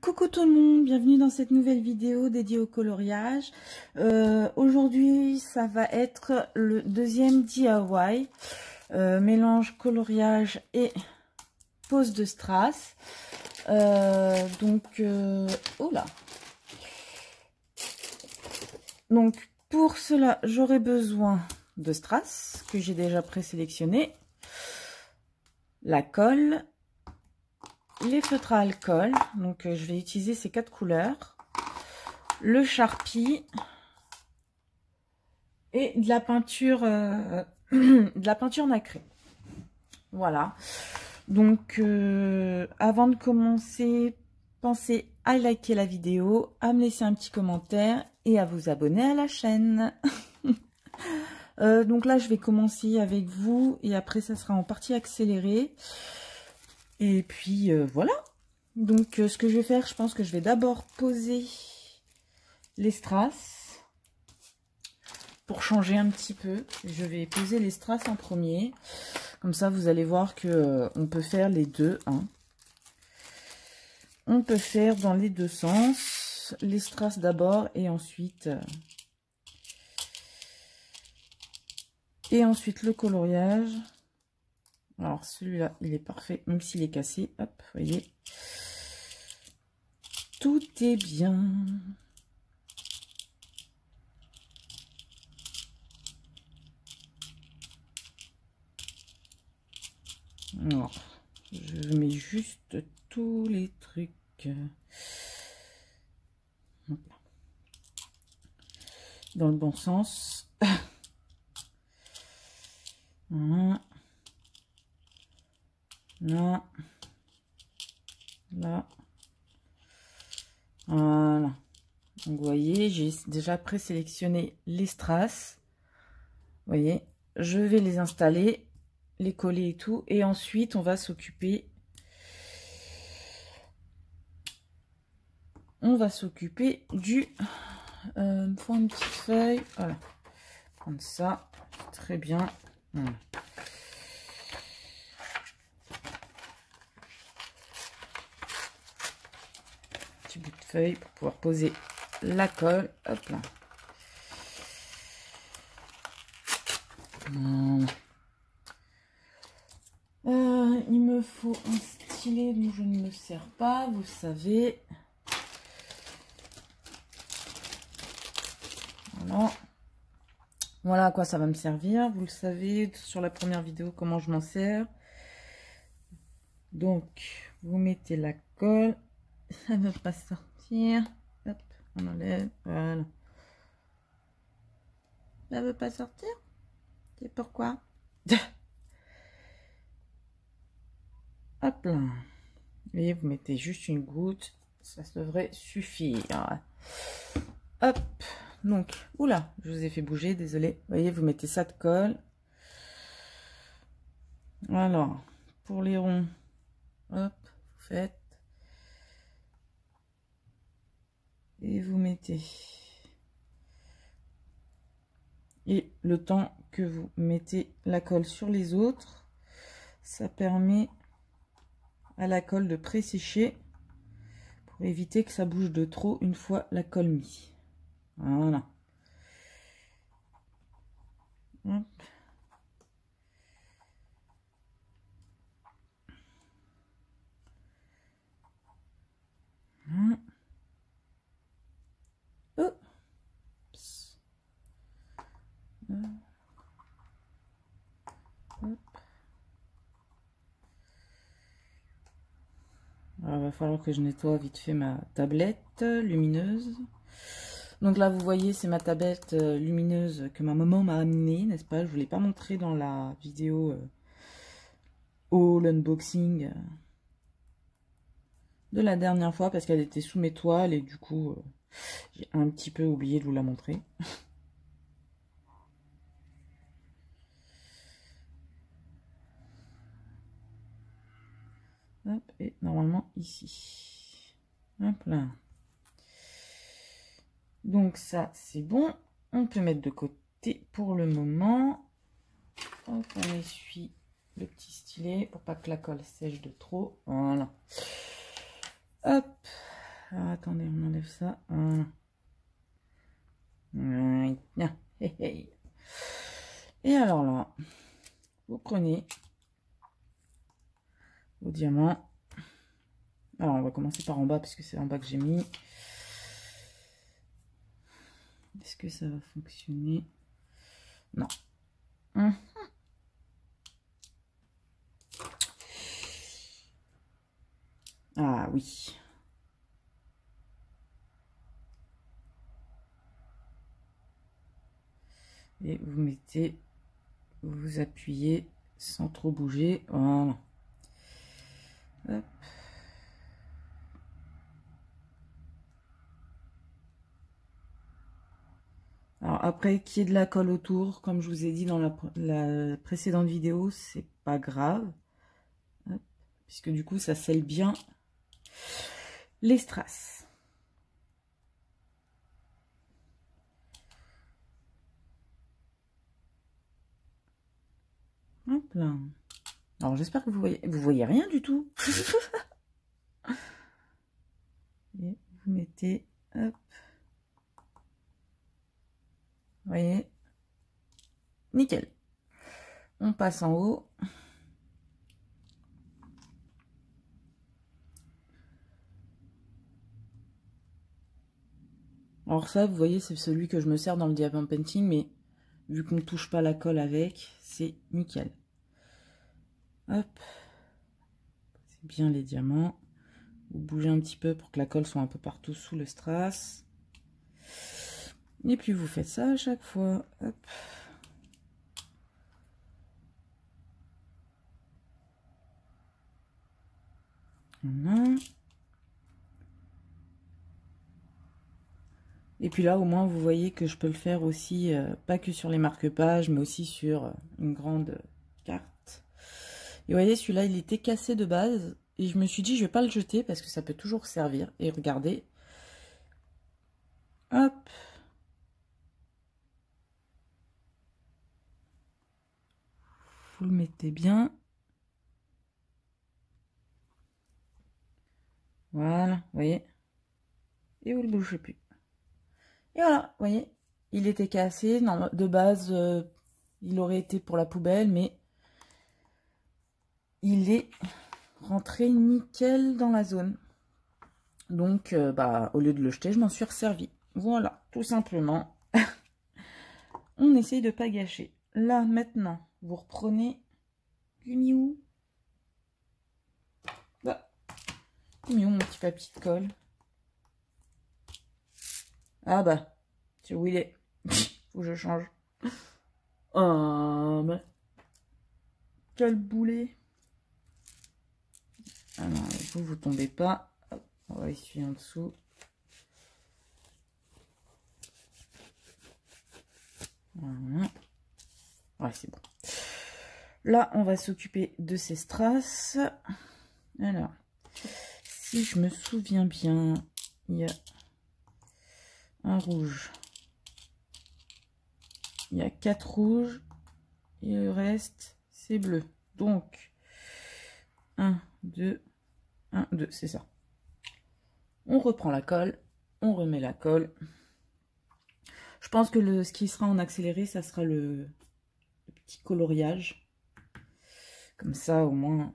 Coucou tout le monde, bienvenue dans cette nouvelle vidéo dédiée au coloriage. Aujourd'hui, ça va être le deuxième DIY, mélange coloriage et pose de strass. Oh là. Donc pour cela, j'aurai besoin de strass que j'ai déjà présélectionné, la colle, les feutres à alcool, donc je vais utiliser ces 4 couleurs, le Sharpie et de la peinture nacrée. Voilà. Donc avant de commencer, pensez à liker la vidéo, à me laisser un petit commentaire et à vous abonner à la chaîne. Donc là je vais commencer avec vous et après ça sera en partie accélérée. Et puis voilà. Donc ce que je vais faire, je pense que je vais d'abord poser les strass pour changer un petit peu. Je vais poser les strass en premier. Comme ça vous allez voir que on peut faire les deux. Hein. On peut faire dans les deux sens. Les strass d'abord et ensuite le coloriage. Alors celui-là, il est parfait, même s'il est cassé. Hop, vous voyez. Tout est bien. Alors, je mets juste tous les trucs dans le bon sens. Voilà. Là, là, voilà. Donc vous voyez, j'ai déjà présélectionné les strass. Vous voyez, je vais les installer, les coller et tout, et ensuite on va s'occuper. Du. Il me faut une petite feuille. Voilà. Prendre ça, très bien. Voilà. Bout de feuille pour pouvoir poser la colle. Hop là. Voilà. Il me faut un stylet dont je ne me sers pas, vous savez. Voilà. Voilà à quoi ça va me servir. Vous le savez sur la première vidéo comment je m'en sers. Donc vous mettez la colle. Ça ne veut pas sortir. Hop, on enlève. Voilà. Ça ne veut pas sortir. C'est pourquoi? Hop là. Et vous mettez juste une goutte. Ça devrait suffire. Hop. Donc, oula, je vous ai fait bouger, désolé. Vous voyez, vous mettez ça de colle. Alors, pour les ronds, hop, vous faites. Et vous mettez. Et le temps que vous mettez la colle sur les autres, ça permet à la colle de pré-sécher pour éviter que ça bouge de trop une fois la colle mise. Voilà. Hop. Il va falloir que je nettoie vite fait ma tablette lumineuse. Donc là, vous voyez, c'est ma tablette lumineuse que ma maman m'a amenée, n'est-ce pas? Je ne vous l'ai pas montré dans la vidéo haul unboxing de la dernière fois parce qu'elle était sous mes toiles et du coup, j'ai un petit peu oublié de vous la montrer. Hop, et normalement ici. Hop là. Donc ça, c'est bon. On peut mettre de côté pour le moment. Hop, on essuie le petit stylet pour pas que la colle sèche de trop. Voilà. Hop. Ah, attendez, on enlève ça. Et alors là, vous prenez vos diamants. Alors, on va commencer par en bas, parce que c'est en bas que j'ai mis. Est-ce que ça va fonctionner? Non. Ah oui. Et vous mettez, vous appuyez sans trop bouger. Voilà. Hop. Alors après, qu'il y ait de la colle autour, comme je vous ai dit dans la précédente vidéo, c'est pas grave. Hop. Puisque du coup, ça scelle bien les strass. Hop là. Alors j'espère que vous voyez rien du tout. Et vous mettez, hop. Vous voyez, nickel. On passe en haut. Alors ça, vous voyez, c'est celui que je me sers dans le diamant painting, mais vu qu'on ne touche pas la colle avec, c'est nickel. Hop. C'est bien les diamants. Vous bougez un petit peu pour que la colle soit un peu partout sous le strass. Et puis vous faites ça à chaque fois. Hop. Voilà. Et puis là, au moins, vous voyez que je peux le faire aussi, pas que sur les marque-pages, mais aussi sur une grande carte. Et vous voyez, celui-là, il était cassé de base. Et je me suis dit, je vais pas le jeter parce que ça peut toujours servir. Et regardez. Hop. Vous le mettez bien. Voilà, vous voyez. Et vous le bougez plus. Et voilà, vous voyez. Il était cassé. Non, de base, il aurait été pour la poubelle, mais il est rentré nickel dans la zone. Donc, bah, au lieu de le jeter, je m'en suis resservi. Voilà, tout simplement. On essaye de pas gâcher. Là, maintenant, vous reprenez du miou. Bah, miou, mon petit papier de colle. Ah bah, c'est où il est. Faut que je change. Oh, bah. Quel boulet. Ah non, vous tombez pas. Hop, on va essuyer en dessous. Voilà. Ouais, c'est bon. Là, on va s'occuper de ces strass. Alors, si je me souviens bien, il y a un rouge. Il y a 4 rouges. Et le reste, c'est bleu. Donc, 1, 2, 1, 2, c'est ça. On reprend la colle. On remet la colle. Je pense que ce qui sera en accéléré, ça sera le petit coloriage. Comme ça, au moins...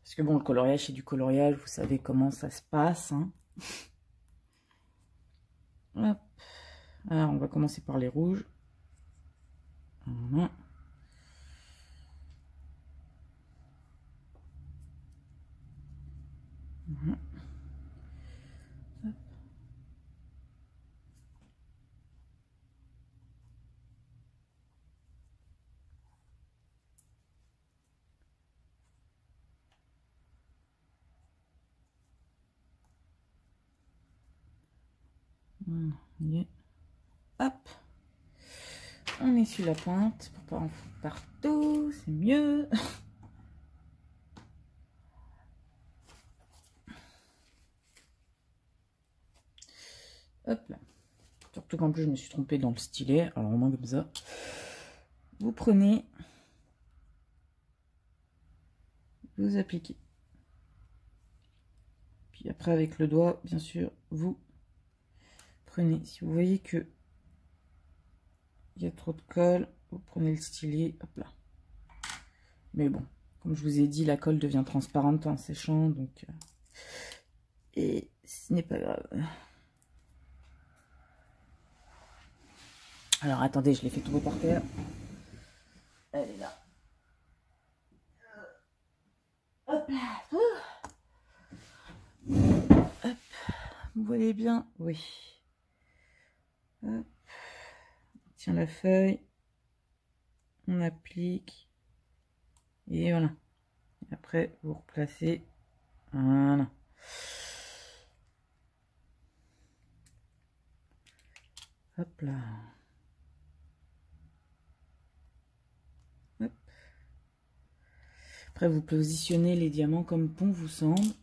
Parce que bon, le coloriage, c'est du coloriage. Vous savez comment ça se passe. Hein. Hop. Alors, on va commencer par les rouges. Voilà. Voilà. Hop. Voilà. Hop. On essuie la pointe pour pas en foutre partout, c'est mieux. Hop là. Surtout qu'en plus je me suis trompée dans le stylet, alors au moins comme ça. Vous prenez, vous appliquez. Puis après, avec le doigt, bien sûr, vous prenez. Si vous voyez que il y a trop de colle, vous prenez le stylet, hop là. Mais bon, comme je vous ai dit, la colle devient transparente en séchant, donc... et ce n'est pas grave. Alors, attendez, je l'ai fait tomber par terre. Elle est là. Hop là. Hop. Vous voyez bien? Oui. Hop. On tient la feuille. On applique. Et voilà. Et après, vous replacez. Voilà. Hop là. Hop. Après, vous positionnez les diamants comme bon vous semble.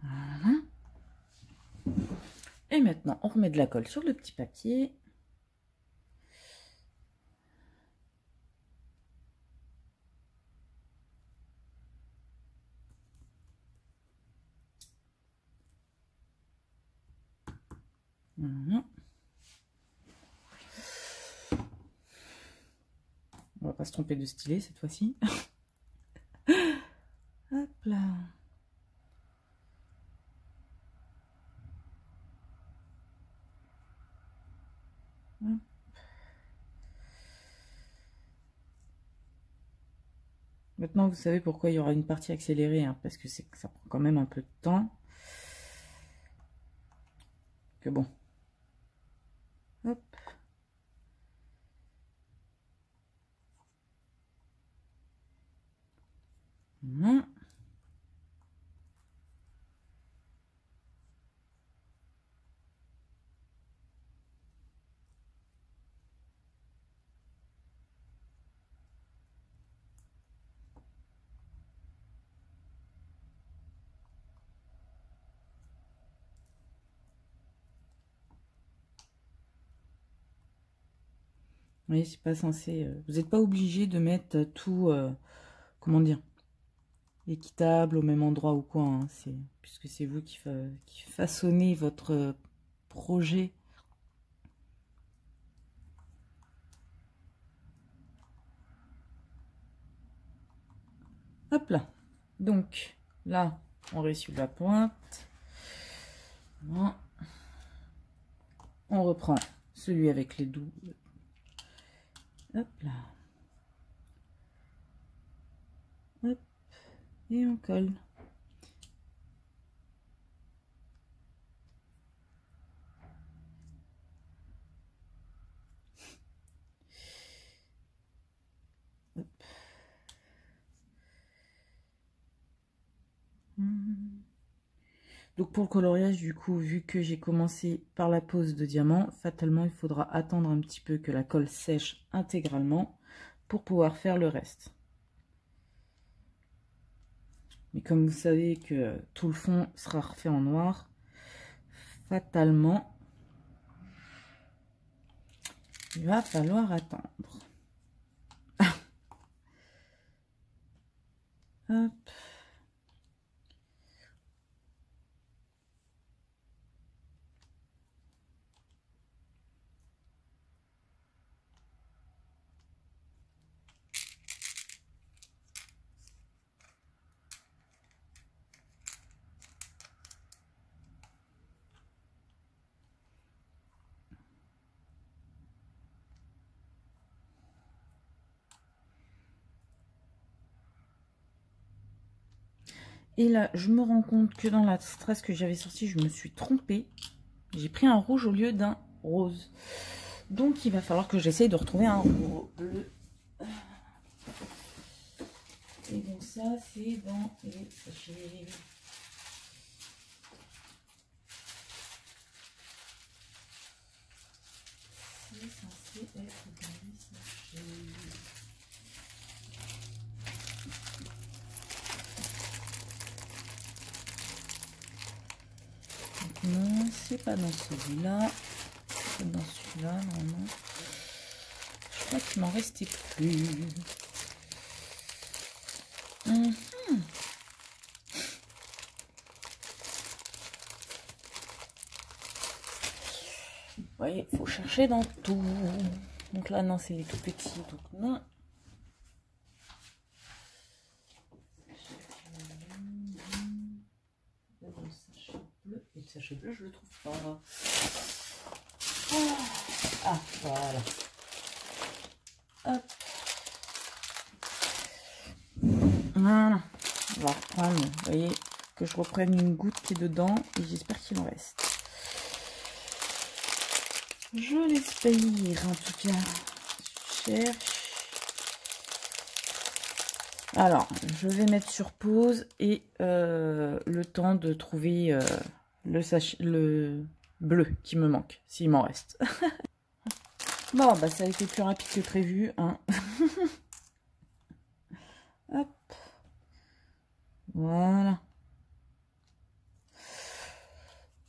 Voilà. Et maintenant, on remet de la colle sur le petit papier. Voilà. On va pas se tromper de stylet cette fois-ci. Hop là. Hop. Maintenant, vous savez pourquoi il y aura une partie accélérée, hein, parce que ça prend quand même un peu de temps. Que bon. Hop. Voilà. Oui, c'est pas censé. Vous n'êtes pas obligé de mettre tout, comment dire, équitable au même endroit ou quoi. Hein, puisque c'est vous qui façonnez votre projet. Hop là. Donc là, on réussit la pointe. Voilà. On reprend celui avec les doux. Hop là. Hop. Et on colle. Hop. Donc pour le coloriage, du coup, vu que j'ai commencé par la pose de diamant, fatalement, il faudra attendre un petit peu que la colle sèche intégralement pour pouvoir faire le reste. Mais comme vous savez que tout le fond sera refait en noir, fatalement, il va falloir attendre. Hop. Et là, je me rends compte que dans la strass que j'avais sortie, je me suis trompée. J'ai pris un rouge au lieu d'un rose. Donc, il va falloir que j'essaye de retrouver un bleu. Et donc ça, c'est dans les sachets. C'est censé être dans les sachets. Non, c'est pas dans celui-là. C'est dans celui-là, normalement. Je crois qu'il m'en restait plus. Vous voyez, il faut chercher dans tout. Donc là, non, c'est les tout petits, donc non. Le sachet bleu, je le trouve pas. Ah, voilà. Hop. Voilà. On va reprendre, vous voyez, que je reprenne une goutte qui est dedans et j'espère qu'il en reste. Je l'espère en tout cas. Je cherche. Alors, je vais mettre sur pause et le temps de trouver le bleu qui me manque, s'il m'en reste. Bon, bah ça a été plus rapide que prévu, hein. Hop. Voilà.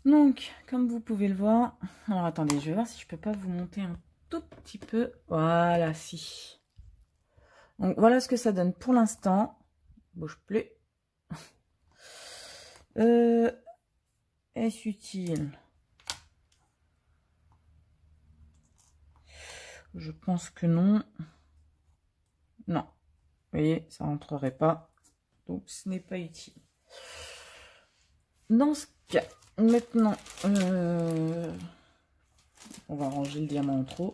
Donc, comme vous pouvez le voir, alors attendez, je vais voir si je peux pas vous monter un tout petit peu. Voilà, si. Donc, voilà ce que ça donne pour l'instant. Bouge plus. Est-ce utile? Je pense que non. Non. Vous voyez, ça rentrerait pas. Donc, ce n'est pas utile. Dans ce cas, maintenant, on va ranger le diamant en trop.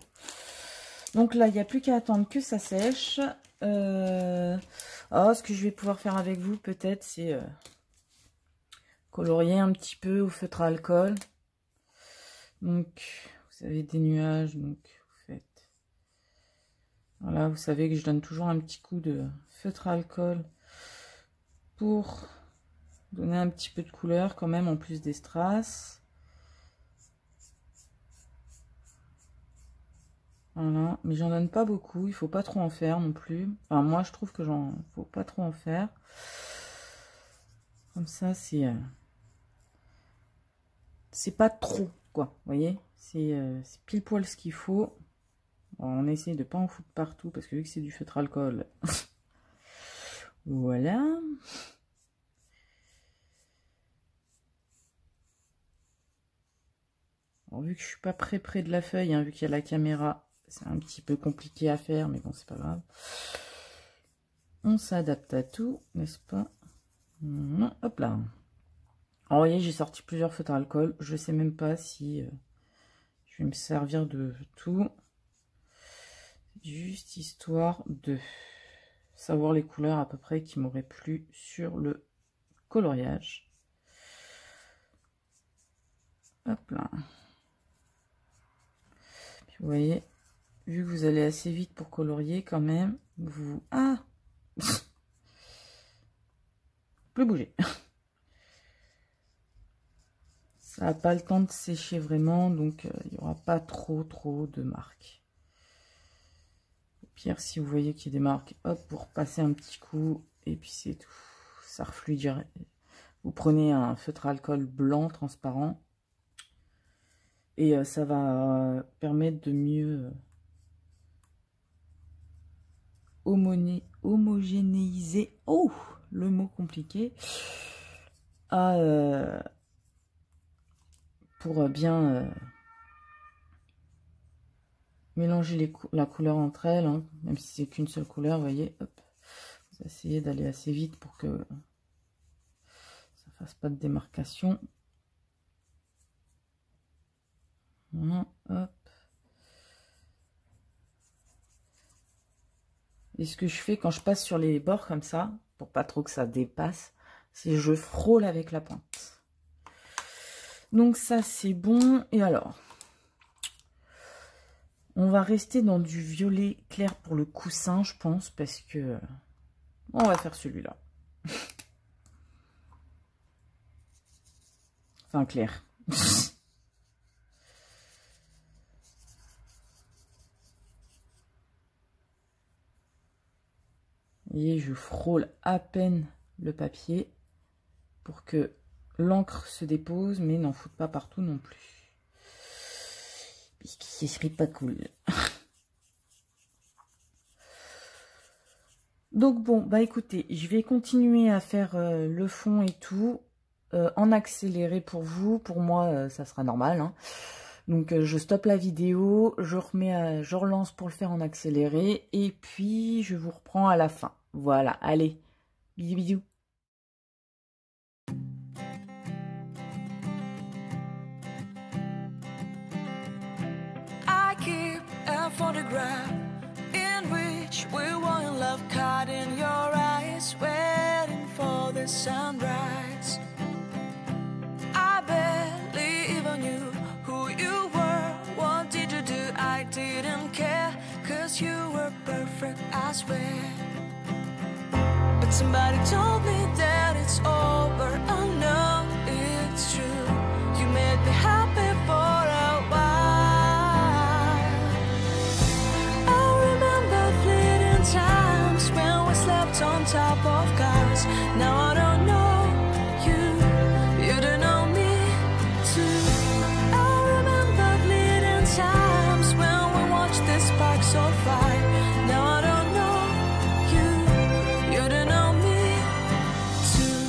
Donc là, il n'y a plus qu'à attendre que ça sèche. Ce que je vais pouvoir faire avec vous, peut-être, c'est colorier un petit peu au feutre à alcool. Donc, vous avez des nuages, donc vous faites... Voilà, vous savez que je donne toujours un petit coup de feutre à alcool pour donner un petit peu de couleur quand même, en plus des strass. Voilà, mais j'en donne pas beaucoup, il faut pas trop en faire non plus. Enfin, moi je trouve que faut pas trop en faire. Comme ça, c'est pas trop, quoi. Vous voyez, c'est pile poil ce qu'il faut. Bon, on essaie de pas en foutre partout parce que vu que c'est du feutre alcool, voilà. Alors, vu que je suis pas près de la feuille, hein, vu qu'il y a la caméra, c'est un petit peu compliqué à faire, mais bon, c'est pas grave. On s'adapte à tout, n'est-ce pas? Hop là. Alors, vous voyez, j'ai sorti plusieurs feutres à alcool. Je sais même pas si je vais me servir de tout. Juste histoire de savoir les couleurs à peu près qui m'auraient plu sur le coloriage. Hop là. Puis, vous voyez, vu que vous allez assez vite pour colorier quand même, vous... Ah plus bouger. Ça n'a pas le temps de sécher vraiment, donc il n'y aura pas trop de marques. Au pire, si vous voyez qu'il y a des marques, hop, pour passer un petit coup, et puis c'est tout. Ça refluidirait. Vous prenez un feutre à alcool blanc transparent, et ça va permettre de mieux homogénéiser, oh, le mot compliqué, pour bien mélanger la couleur entre elles, hein, même si c'est qu'une seule couleur, vous voyez, hop, vous essayez d'aller assez vite pour que ça fasse pas de démarcation. Voilà, hop. Et ce que je fais quand je passe sur les bords comme ça, pour pas trop que ça dépasse, c'est je frôle avec la pointe. Donc ça c'est bon. Et alors, on va rester dans du violet clair pour le coussin, je pense, parce que on va faire celui-là. Enfin clair. Et je frôle à peine le papier pour que l'encre se dépose, mais n'en foute pas partout non plus. Puisque ce serait pas cool. Donc bon, bah écoutez, je vais continuer à faire le fond et tout en accéléré pour vous. Pour moi, ça sera normal, hein. Donc je stoppe la vidéo, je relance pour le faire en accéléré et puis je vous reprends à la fin. Voilà, allez, bisous bisous. I keep a photograph in which we were in love, caught in your eyes, waiting for the sunrise. I barely even knew who you were, what did you do? I didn't care, 'cause you were perfect, I swear. But somebody told me that it's over, I know it's true. You made me happy for a while. I remember fleeting times when we slept on top of cars. Now I don't know you, you don't know me too. I remember fleeting times when we watched the sparks so fire. Now I don't know you, you don't know me too.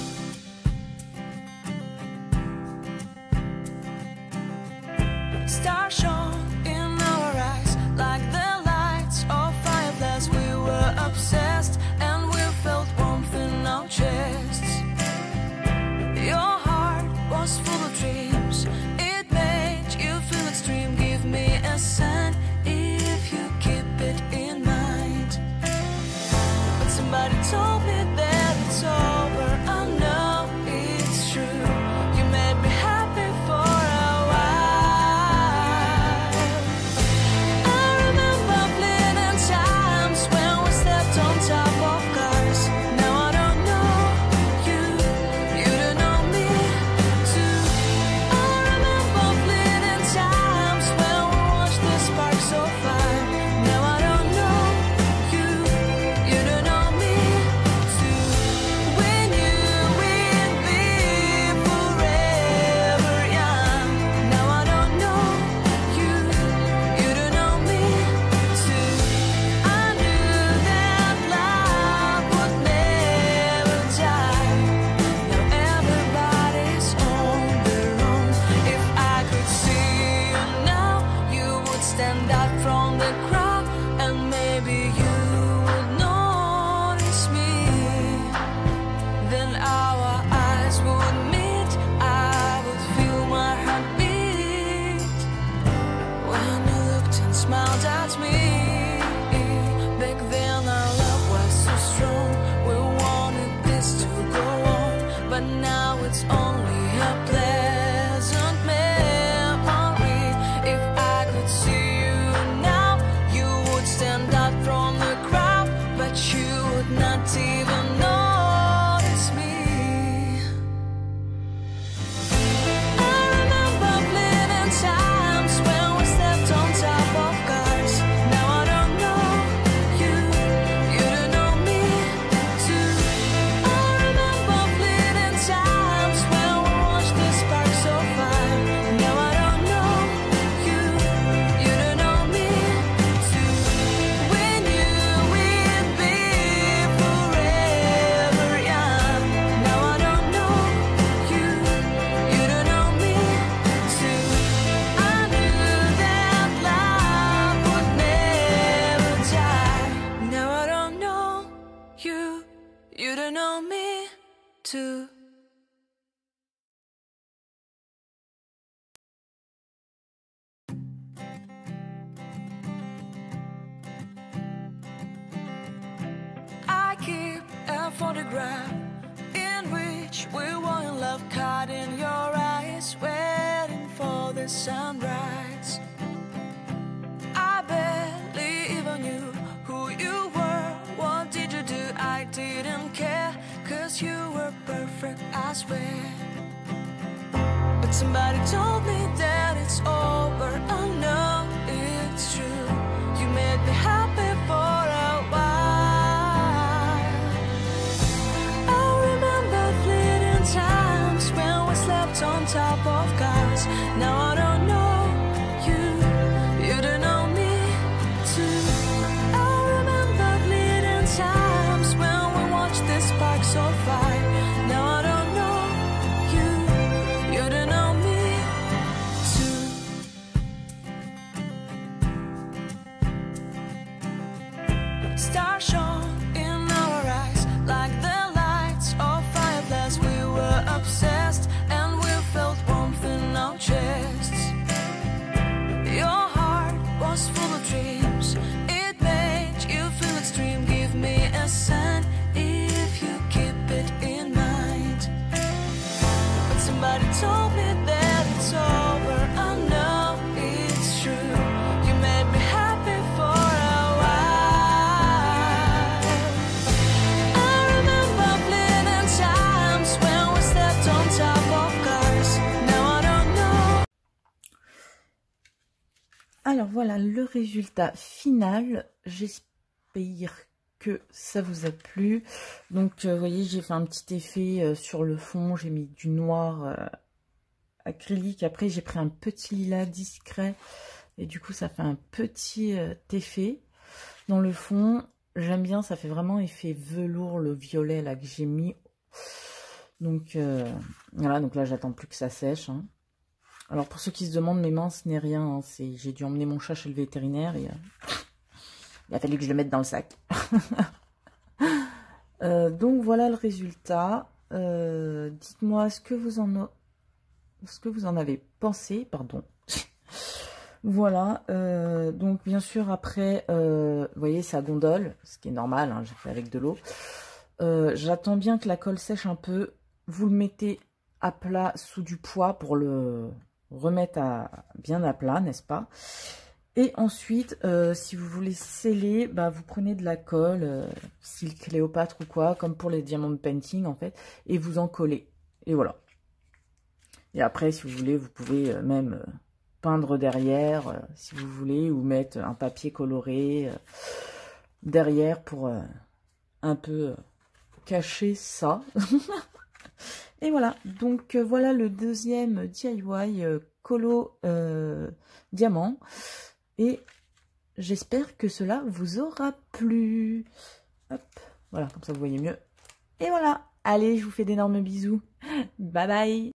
Stars shone in our eyes like the lights of fireflies. We were obsessed and we felt warmth in our chests. Your heart was full of dreams, it made you feel extreme. Give me a sign if you keep it in mind. But somebody told me that it's over, I know it's true. You made me happy for a while. I remember fleeting times when we slept on top of cars. Now I don't know you, you don't know me too. I remember fleeting times when we watched the sparks so fire. Now I don't know you, you don't know me too. We knew we'd be forever young. Now I don't know you, you don't know me too. I knew that love would never die. Now everybody's on their own. If I could see you now, you would stand out from the crowd, and maybe you would notice me. Then our eyes would meet, I would feel my heart beat when you looked and smiled at me. Back then our love was so strong, we wanted this to go on, but now it's only a pleasant memory. If I could see you now, you would stand out from the crowd, but you would not even notice me. I remember fleeting times when we slept on top of cars. Now I don't know you, you don't know me too. I remember fleeting times when we watched the sparks so fire. Now I don't know you, you don't know me too. We knew we'd be forever young. Now I don't know you, you don't know me too. I knew that love would never die. Now I don't know you, you don't know me too. I keep a photograph in which we were in love, caught in your eyes, waiting for the sunrise. I barely even knew who you were, what did you do? I didn't care, 'cause you were perfect, I swear. But somebody told me that it's over, I know it's true. You made me happy for a while. I remember fleeting times when we slept on top of cars. Now I don't know you, you don't know me too. I remember fleeting times when Stars shone in our eyes like the lights of fireflies. We were obsessed and we felt warmth in our chests. Your heart was full of dreams. It made you feel extreme. Give me a sign if you keep it in mind. But somebody told me that it's over. I know it's true. You made me happy for a while. I remember fleeting times when we stepped on top of cars. Now I don't know. Alors voilà le résultat final. J'espère que ça vous a plu. Donc vous voyez, j'ai fait un petit effet sur le fond. J'ai mis du noir acrylique. Après j'ai pris un petit lilas discret. Et du coup ça fait un petit effet dans le fond. J'aime bien, ça fait vraiment effet velours, le violet là que j'ai mis. Donc voilà, donc là j'attends plus que ça sèche. Hein. Alors pour ceux qui se demandent, mes mains ce n'est rien. Hein. J'ai dû emmener mon chat chez le vétérinaire et il a fallu que je le mette dans le sac. Donc voilà le résultat. Dites-moi ce que vous en avez pensé. Pardon. Voilà. Donc bien sûr après, vous voyez ça gondole, ce qui est normal. Hein, j'ai fait avec de l'eau. J'attends bien que la colle sèche un peu. Vous le mettez à plat sous du poids pour le remettre bien à plat, n'est-ce pas? Et ensuite, si vous voulez sceller, bah, vous prenez de la colle, style Cléopâtre ou quoi, comme pour les diamond painting en fait, et vous en collez. Et voilà. Et après, si vous voulez, vous pouvez même peindre derrière, si vous voulez, ou mettre un papier coloré derrière pour un peu cacher ça. Et voilà, donc voilà le deuxième DIY colo diamant. Et j'espère que cela vous aura plu. Hop, voilà, comme ça vous voyez mieux. Et voilà, allez, je vous fais d'énormes bisous. Bye bye.